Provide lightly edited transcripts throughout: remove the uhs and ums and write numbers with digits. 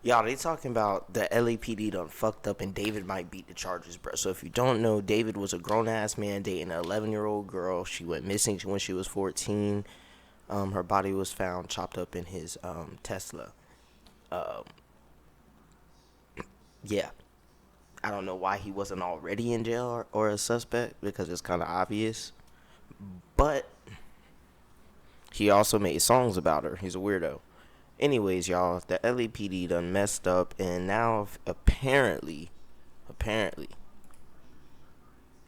Y'all, they talking about the LAPD done fucked up and David might beat the charges, bro. So if you don't know, David was a grown-ass man dating an 11-year-old girl. She went missing when she was 14. Her body was found chopped up in his Tesla. Um, yeah. I don't know why he wasn't already in jail or a suspect, because it's kind of obvious. But he also made songs about her. He's a weirdo. Anyways, y'all, the LAPD done messed up, and now apparently,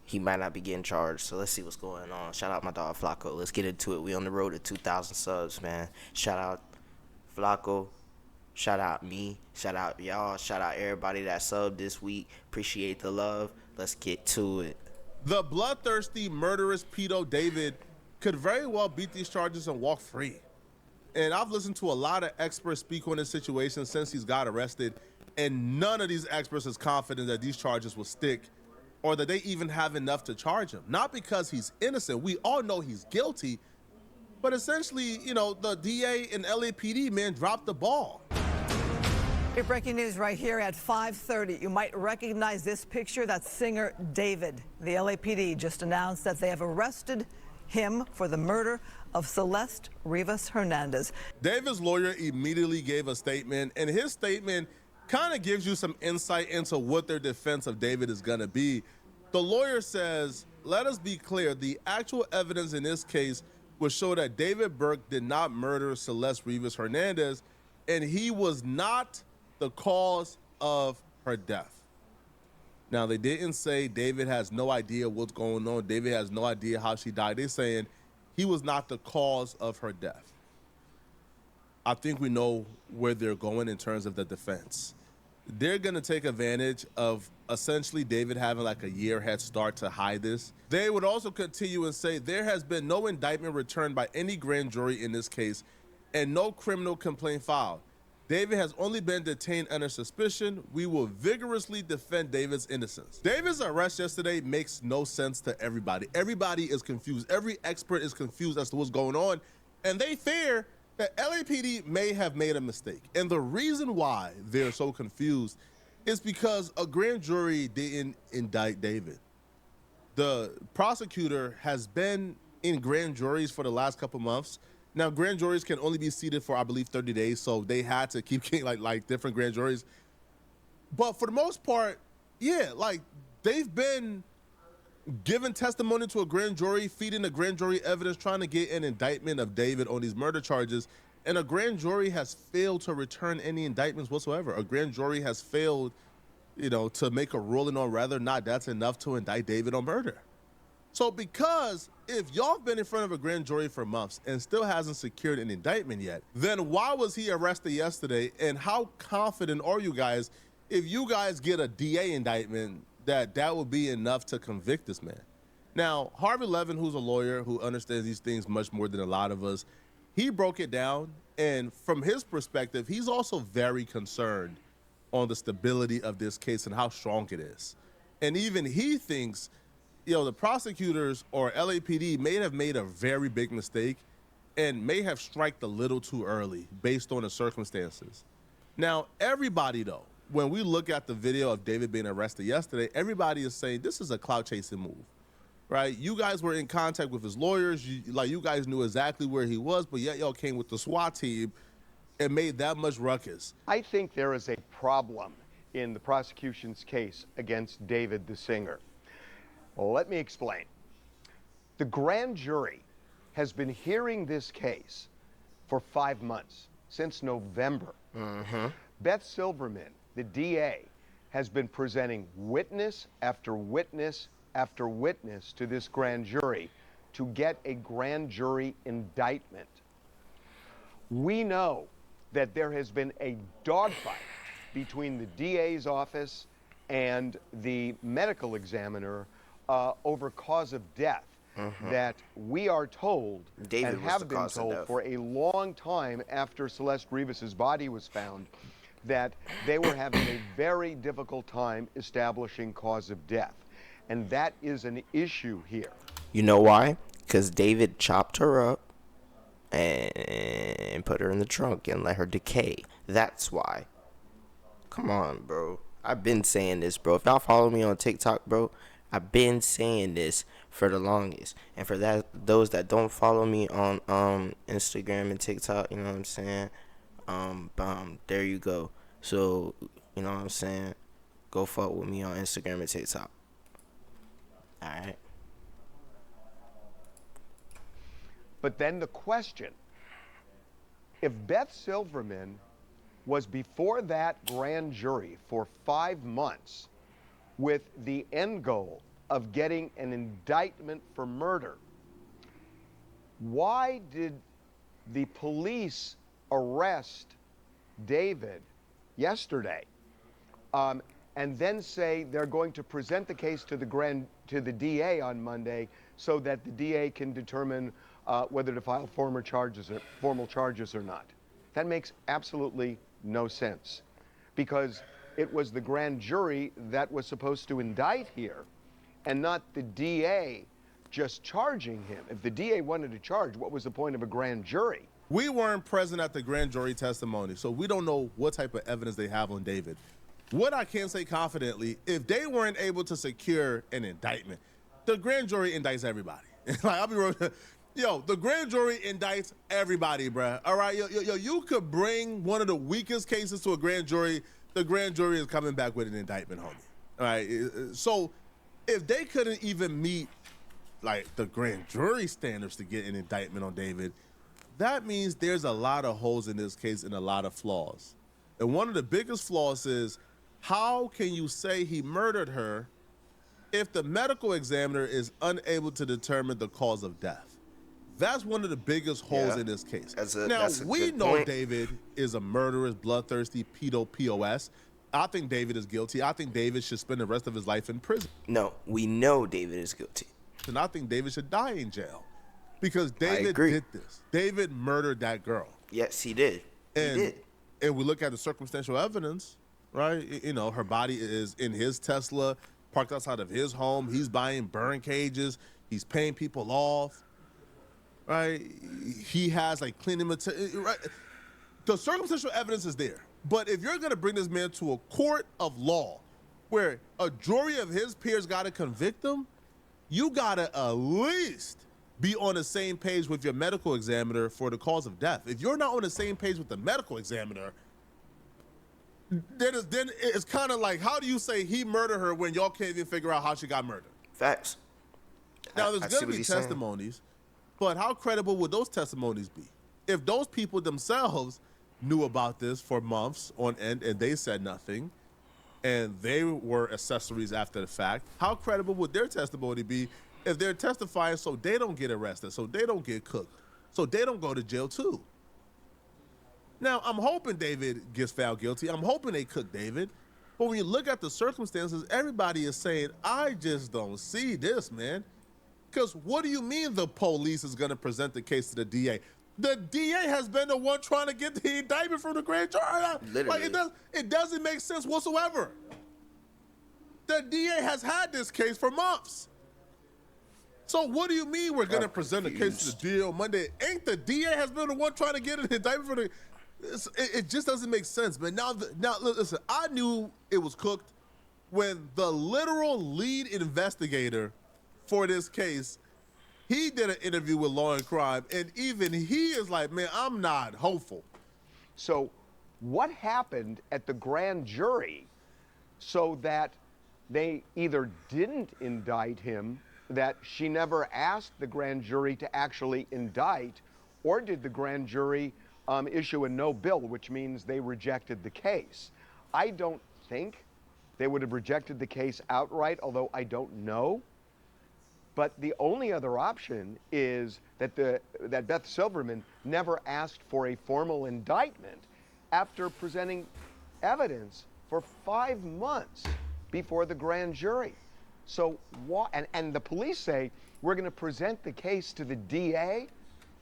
he might not be getting charged. So let's see what's going on. Shout out my dog Flacco. Let's get into it. We on the road to 2,000 subs, man. Shout out Flacco. Shout out me. Shout out y'all. Shout out everybody that subbed this week. Appreciate the love. Let's get to it. The bloodthirsty, murderous pedo David could very well beat these charges and walk free. And I've listened to a lot of experts speak on this situation since he's got arrested, and none of these experts is confident that these charges will stick or that they even have enough to charge him. Not because he's innocent. We all know he's guilty, but essentially, you know, the DA and LAPD, man, dropped the ball. Your breaking news right here at 5:30. You might recognize this picture. That's singer David. The LAPD just announced that they have arrested him for the murder of Celeste Rivas Hernandez. David's lawyer immediately gave a statement, and his statement kind of gives you some insight into what their defense of David is going to be. The lawyer says, let us be clear, the actual evidence in this case would show that David Burke did not murder Celeste Rivas Hernandez, and he was not the cause of her death. Now, they didn't say David has no idea what's going on. David has no idea how she died. They're saying he was not the cause of her death. I think we know where they're going in terms of the defense. They're going to take advantage of essentially David having like a year head start to hide this. They would also continue and say there has been no indictment returned by any grand jury in this case and no criminal complaint filed. David has only been detained under suspicion. We will vigorously defend David's innocence. David's arrest yesterday makes no sense to everybody. Everybody is confused. Every expert is confused as to what's going on. And they fear that LAPD may have made a mistake. And the reason why they're so confused is because a grand jury didn't indict David. The prosecutor has been in grand juries for the last couple months. Now, grand juries can only be seated for, I believe, 30 days, so they had to keep getting like different grand juries. But for the most part, yeah, like they've been giving testimony to a grand jury, feeding the grand jury evidence, trying to get an indictment of David on these murder charges, and a grand jury has failed to return any indictments whatsoever. A grand jury has failed, you know, to make a ruling on whether or not that's enough to indict David on murder. So because if y'all been in front of a grand jury for months and still hasn't secured an indictment yet, then why was he arrested yesterday? And how confident are you guys if you guys get a DA indictment that will be enough to convict this man? Now, Harvey Levin, who's a lawyer who understands these things much more than a lot of us, he broke it down. And from his perspective, he's also very concerned on the stability of this case and how strong it is. And even he thinks, you know, the prosecutors or LAPD may have made a very big mistake and may have striked a little too early based on the circumstances. Now, everybody, though, when we look at the video of David being arrested yesterday, everybody is saying this is a clout chasing move, right? You guys were in contact with his lawyers. You guys knew exactly where he was, but yet y'all came with the SWAT team and made that much ruckus. I think there is a problem in the prosecution's case against David the singer. Well, let me explain. The grand jury has been hearing this case for 5 months, since November. Beth Silverman, the DA, has been presenting witness after witness after witness to this grand jury to get a grand jury indictment. We know that there has been a dogfight between the DA's office and the medical examiner over cause of death that we are told David and have been told for a long time after Celeste Rivas's body was found that they were having a very difficult time establishing cause of death. And that is an issue here. You know why? Because David chopped her up and put her in the trunk and let her decay. That's why. Come on, bro. I've been saying this, bro. If y'all follow me on TikTok, bro, I've been saying this for the longest. And for those that don't follow me on Instagram and TikTok, you know what I'm saying? There you go. So, you know what I'm saying? Go fuck with me on Instagram and TikTok. Alright. But then the question, if Beth Silverman was before that grand jury for 5 months with the end goal of getting an indictment for murder, why did the police arrest David yesterday and then say they're going to present the case to the DA on Monday so that the DA can determine whether to file formal charges or not? That makes absolutely no sense, because it was the grand jury that was supposed to indict here and not the DA just charging him. If the DA wanted to charge, what was the point of a grand jury? We weren't present at the grand jury testimony, so we don't know what type of evidence they have on David. What I can say confidently, if they weren't able to secure an indictment, the grand jury indicts everybody. Like, I'll be real. Yo, the grand jury indicts everybody, bruh. All right, yo, you could bring one of the weakest cases to a grand jury. The grand jury is coming back with an indictment, homie. All right, so if they couldn't even meet like the grand jury standards to get an indictment on David, that means there's a lot of holes in this case and a lot of flaws. And one of the biggest flaws is, how can you say he murdered her if the medical examiner is unable to determine the cause of death? That's one of the biggest holes in this case. Now, we know David is a murderous, bloodthirsty pedo POS. I think David is guilty. I think David should spend the rest of his life in prison. No, we know David is guilty. And I think David should die in jail, because David did this. David murdered that girl. Yes, he did. And, he did. And we look at the circumstantial evidence, right? You know, her body is in his Tesla, parked outside of his home. He's buying burn cages. He's paying people off. Right, he has like cleaning material. Right, the circumstantial evidence is there. But if you're gonna bring this man to a court of law, where a jury of his peers gotta convict him, you gotta at least be on the same page with your medical examiner for the cause of death. If you're not on the same page with the medical examiner, then it's kind of like, how do you say he murdered her when y'all can't even figure out how she got murdered? Facts. Now there's gonna be testimonies. But how credible would those testimonies be? If those people themselves knew about this for months on end and they said nothing, and they were accessories after the fact, how credible would their testimony be if they're testifying so they don't get arrested, so they don't get cooked, so they don't go to jail too? Now, I'm hoping David gets found guilty. I'm hoping they cook David. But when you look at the circumstances, everybody is saying, I just don't see this, man. Because what do you mean the police is going to present the case to the DA? The DA has been the one trying to get the indictment from the grand jury. Literally. Like, it doesn't make sense whatsoever. The DA has had this case for months. So what do you mean we're going to present the case to the DA on Monday? Ain't the DA has been the one trying to get an indictment for the... It just doesn't make sense, man. Now, listen, I knew it was cooked when the literal lead investigator for this case, he did an interview with Law and Crime, and even he is like, man, I'm not hopeful. So what happened at the grand jury so that they either didn't indict him, that she never asked the grand jury to actually indict, or did the grand jury issue a no bill, which means they rejected the case? I don't think they would have rejected the case outright, although I don't know. But the only other option is that Beth Silverman never asked for a formal indictment after presenting evidence for 5 months before the grand jury. So and the police say, we're going to present the case to the DA.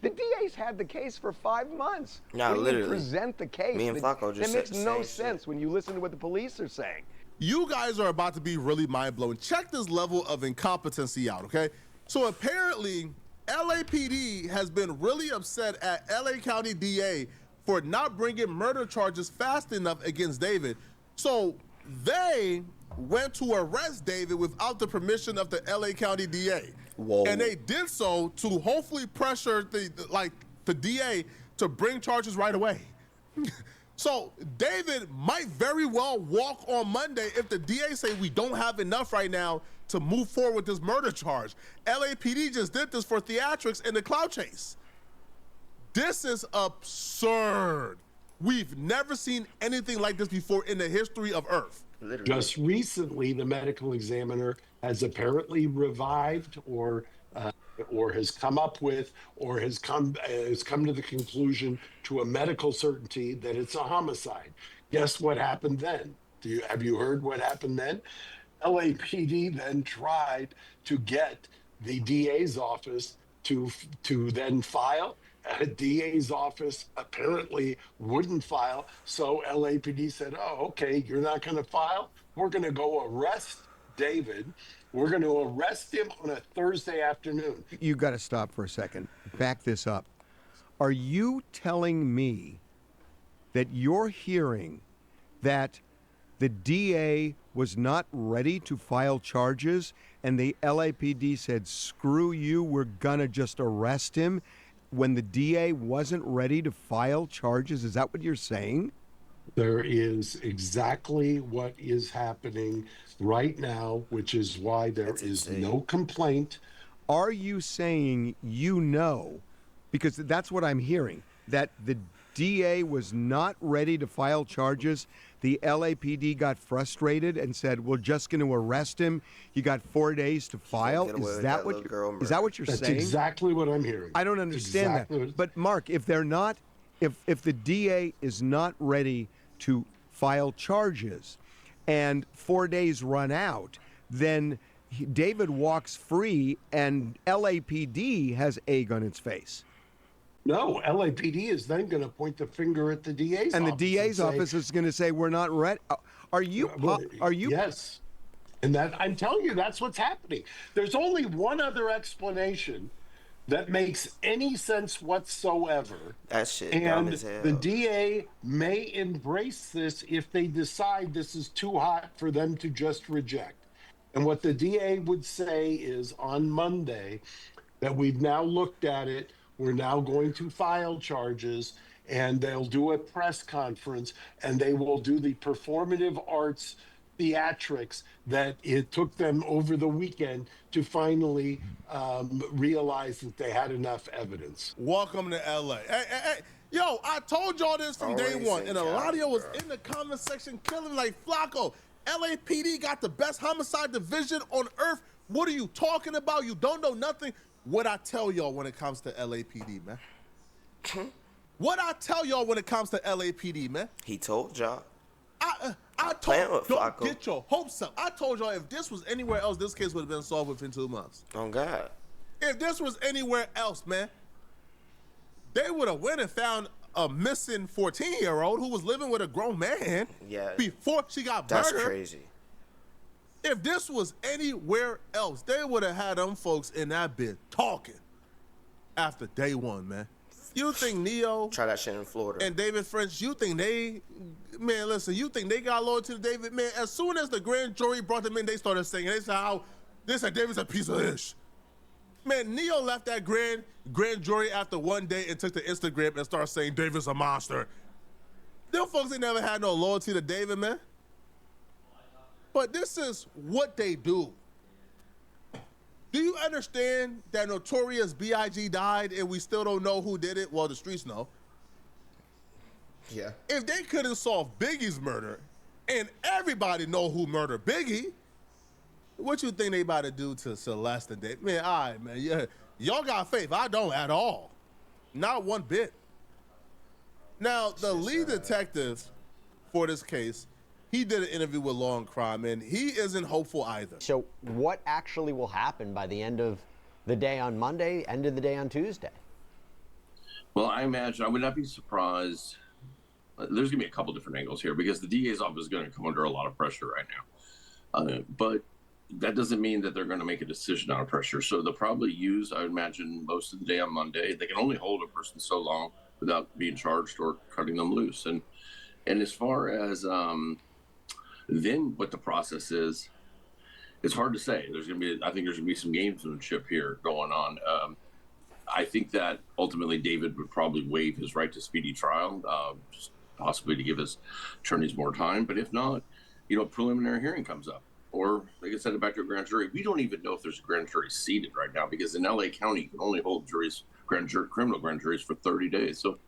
The DA's had the case for 5 months. No, literally. Present the case. Me and Flacco just It makes said the no same sense shit. when you listen to what the police are saying. You guys are about to be really mind-blowing. Check this level of incompetency out, okay? So apparently, LAPD has been really upset at LA County DA for not bringing murder charges fast enough against David, So they went to arrest David without the permission of the LA County DA. Whoa. And they did so to hopefully pressure the DA to bring charges right away. So David might very well walk on Monday if the DA say we don't have enough right now to move forward with this murder charge. LAPD just did this for theatrics in the clout chase. This is absurd. We've never seen anything like this before in the history of Earth. Literally. Just recently, the medical examiner has apparently revived or has come up with or has come to the conclusion to a medical certainty that it's a homicide. Guess what happened then? Have you heard what happened then? LAPD then tried to get the DA's office to then file. DA's office apparently wouldn't file, so LAPD said, "Oh, okay, you're not going to file? We're going to go arrest David. We're going to arrest him on a Thursday afternoon." You got to stop for a second. Back this up. Are you telling me that you're hearing that the DA was not ready to file charges and the LAPD said, "Screw you, we're going to just arrest him," when the DA wasn't ready to file charges? Is that what you're saying? There is exactly what is happening right now, which is why there is no complaint. Are you saying because that's what I'm hearing, that the DA was not ready to file charges, the LAPD got frustrated and said, "We're just going to arrest him. You got 4 days to file." Is that what you're That's saying? exactly what I'm hearing. I don't understand that. But Mark, if the DA is not ready to file charges and 4 days run out, then David walks free and LAPD has egg on its face. No, LAPD is then going to point the finger at the DA's And the office DA's office is going to say, "We're not ready." Are you? Yes. And that, I'm telling you, that's what's happening. There's only one other explanation that makes any sense whatsoever. That shit and dumb as hell. the DA may embrace this if they decide this is too hot for them to just reject. And what the DA would say is on Monday that we've now looked at it, we're now going to file charges, and they'll do a press conference, and they will do the performative arts theatrics that it took them over the weekend to finally realize that they had enough evidence. Welcome to LA. Hey, yo, I told y'all this from day one, and a lot of y'all was in the comment section killing like Flacco. LAPD got the best homicide division on earth. What are you talking about? You don't know nothing. What I tell y'all when it comes to LAPD, man? What I tell y'all when it comes to LAPD, man? He told y'all. I told don't get your hopes up. I told y'all if this was anywhere else, this case would have been solved within 2 months. Oh God. If this was anywhere else, man, they would have went and found a missing 14-year-old who was living with a grown man before she got murdered. That's crazy. If this was anywhere else, they would have had them folks in that bit talking after day one, man. You think Neo Try that shit in Florida. and David French, you think they got loyalty to David? Man, as soon as the grand jury brought them in, they started singing. They said David's a piece of ish. Man, Neo left that grand jury after one day and took to Instagram and started saying David's a monster. Them folks ain't never had no loyalty to David, man. But this is what they do. Do you understand that Notorious B.I.G. died and we still don't know who did it? Well, the streets know. Yeah. If they couldn't solve Biggie's murder and everybody know who murdered Biggie, what you think they about to do to Celeste and Dave? Man, all right, man. Yeah, y'all got faith. I don't at all. Not one bit. Now, the lead detective for this case, he did an interview with Law and Crime, and he isn't hopeful either. So what actually will happen by the end of the day on Monday, end of the day on Tuesday? Well, I imagine I would not be surprised. There's going to be a couple different angles here because the DA's office is going to come under a lot of pressure right now. But that doesn't mean that they're going to make a decision out of pressure. So they'll probably use, I would imagine, most of the day on Monday. They can only hold a person so long without being charged or cutting them loose. And as far as Then what the process is, it's hard to say. I think there's going to be some gamesmanship here going on. I think that ultimately David would probably waive his right to speedy trial, just possibly to give his attorneys more time. But if not, a preliminary hearing comes up, or they can send it back to a grand jury. We don't even know if there's a grand jury seated right now, because in LA County, you can only hold criminal grand juries for 30 days. So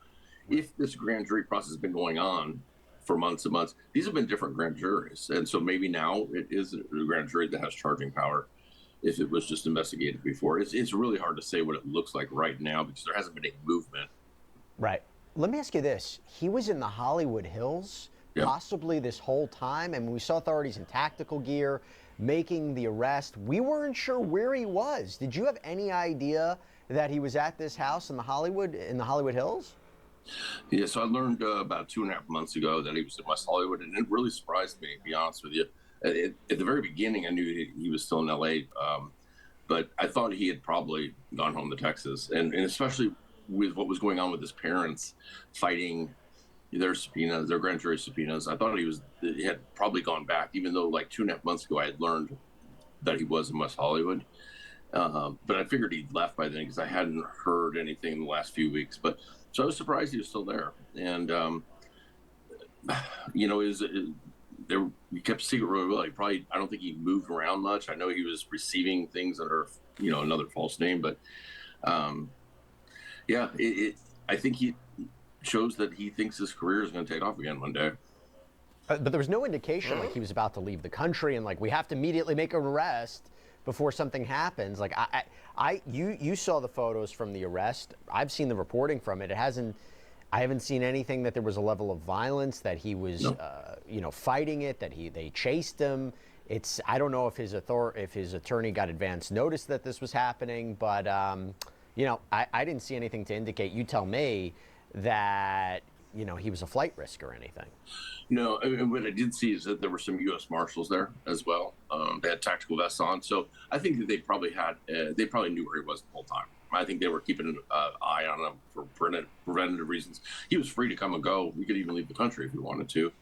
if this grand jury process has been going on for months and months, these have been different grand juries. And so maybe now it is a grand jury that has charging power if it was just investigated before. It's really hard to say what it looks like right now, because there hasn't been any movement. Right. Let me ask you this. He was in the Hollywood Hills possibly this whole time, and we saw authorities in tactical gear making the arrest. We weren't sure where he was. Did you have any idea that he was at this house in the Hollywood Hills? Yeah, so I learned about 2.5 months ago that he was in West Hollywood, and it really surprised me, to be honest with you. At the very beginning, I knew he was still in LA, but I thought he had probably gone home to Texas, and especially with what was going on with his parents fighting their subpoenas, their grand jury subpoenas. I thought he had probably gone back, even though like 2.5 months ago I had learned that he was in West Hollywood. But I figured he'd left by then, because I hadn't heard anything in the last few weeks. So I was surprised he was still there. And, he kept secret really well. I don't think he moved around much. I know he was receiving things under, another false name. But, I think he shows that he thinks his career is going to take off again one day. But there was no indication like he was about to leave the country and like we have to immediately make an arrest before something happens. Like you saw the photos from the arrest. I've seen the reporting from it. I haven't seen anything that there was a level of violence, that he was fighting it, that they chased him. I don't know if his attorney got advance notice that this was happening, but I didn't see anything to indicate. You tell me that he was a flight risk or anything. No, and what I did see is that there were some U.S. Marshals there as well. They had tactical vests on, so I think that they probably knew where he was the whole time. I think they were keeping an eye on him for preventative reasons. He was free to come and go. We could even leave the country if we wanted to.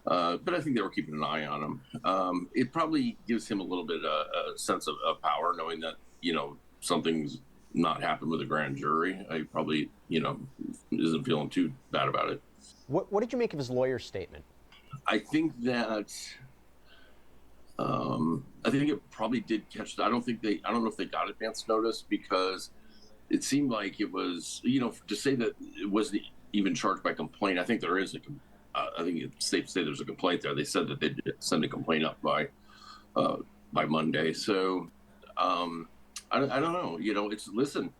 But I think they were keeping an eye on him. It probably gives him a little bit a sense of power, knowing that something's not happened with a grand jury. I probably isn't feeling too bad about it. What did you make of his lawyer's statement? I think that it probably did catch. I don't know if they got advance notice, because it seemed like it was to say that it wasn't even charged by complaint. I think there is I think it's safe to say there's a complaint there. They said that they did send a complaint up by Monday. So I don't know. Listen,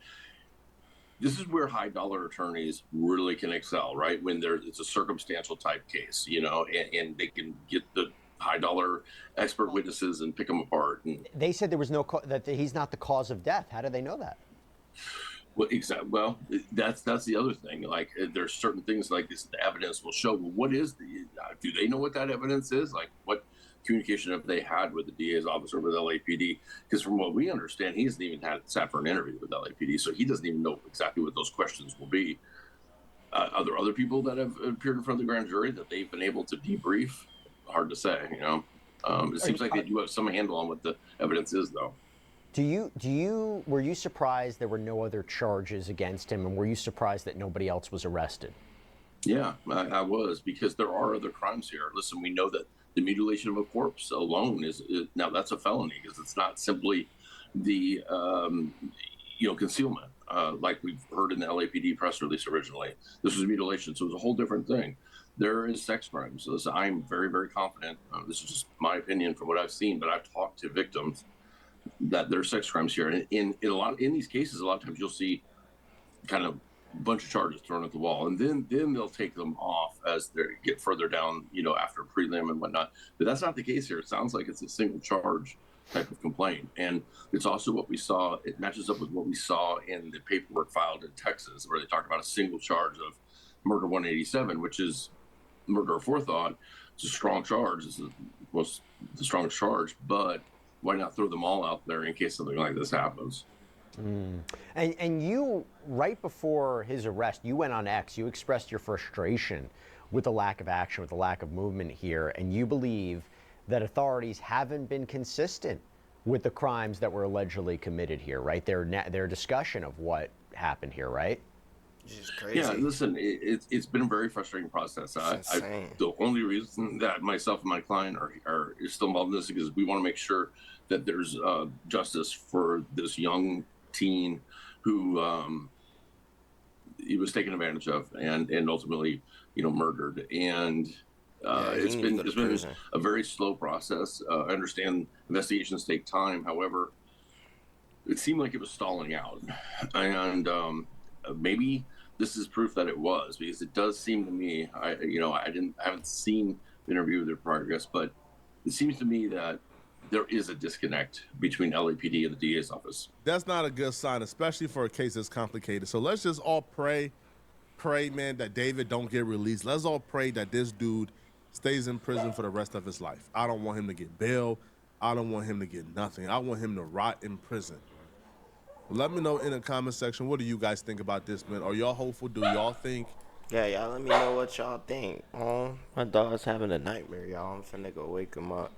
this is where high dollar attorneys really can excel, right? When it's a circumstantial type case, and they can get the high dollar expert witnesses and pick them apart. And they said there was that he's not the cause of death. How do they know that? Well, exactly. Well, that's the other thing. Like, there's certain things like this, the evidence will show. Well, what is do they know what that evidence is? Like, what communication have they had with the DA's office or with LAPD? Because from what we understand, he hasn't even sat for an interview with LAPD, so he doesn't even know exactly what those questions will be. Are there other people that have appeared in front of the grand jury that they've been able to debrief? Hard to say. It seems like they do have some handle on what the evidence is, though. Were you surprised there were no other charges against him, and were you surprised that nobody else was arrested? Yeah, I was, because there are other crimes here. Listen, we know that the mutilation of a corpse alone is now that's a felony, because it's not simply the concealment like we've heard in the LAPD press release originally. This was mutilation, so it was a whole different thing. There is sex crimes. So I'm very, very confident. This is just my opinion from what I've seen, but I've talked to victims that there are sex crimes here. And in these cases, a lot of times you'll see kind of a bunch of charges thrown at the wall, and then they'll take them off as they get further down, after prelim and whatnot. But that's not the case here. It sounds like it's a single charge type of complaint. And it's also what we saw. It matches up with what we saw in the paperwork filed in Texas, where they talked about a single charge of murder 187, which is murder of forethought. It's a strong charge. It's the strongest charge, but why not throw them all out there in case something like this happens? And you, right before his arrest, you went on X, you expressed your frustration with the lack of action, with the lack of movement here, and you believe that authorities haven't been consistent with the crimes that were allegedly committed here, right? Their discussion of what happened here, right? It's just crazy. Yeah, listen, it's been a very frustrating process. The only reason that myself and my client are still involved in this is because we want to make sure that there's justice for this young teen who he was taken advantage of and ultimately, murdered. And it's been a very slow process. I understand investigations take time. However, it seemed like it was stalling out, and maybe this is proof that it was, because it does seem to me, I haven't seen the interview with their progress, but it seems to me that there is a disconnect between LAPD and the DA's office. That's not a good sign, especially for a case that's complicated. So let's just all pray, man, that David don't get released. Let's all pray that this dude stays in prison for the rest of his life. I don't want him to get bail. I don't want him to get nothing. I want him to rot in prison. Let me know in the comment section, what do you guys think about this, man? Are y'all hopeful? Do y'all think? Yeah, y'all let me know what y'all think. My dog's having a nightmare, y'all. I'm finna go wake him up.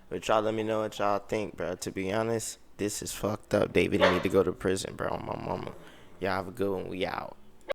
But y'all let me know what y'all think, bro. To be honest, this is fucked up. David need to go to prison, bro. My mama. Y'all have a good one. We out.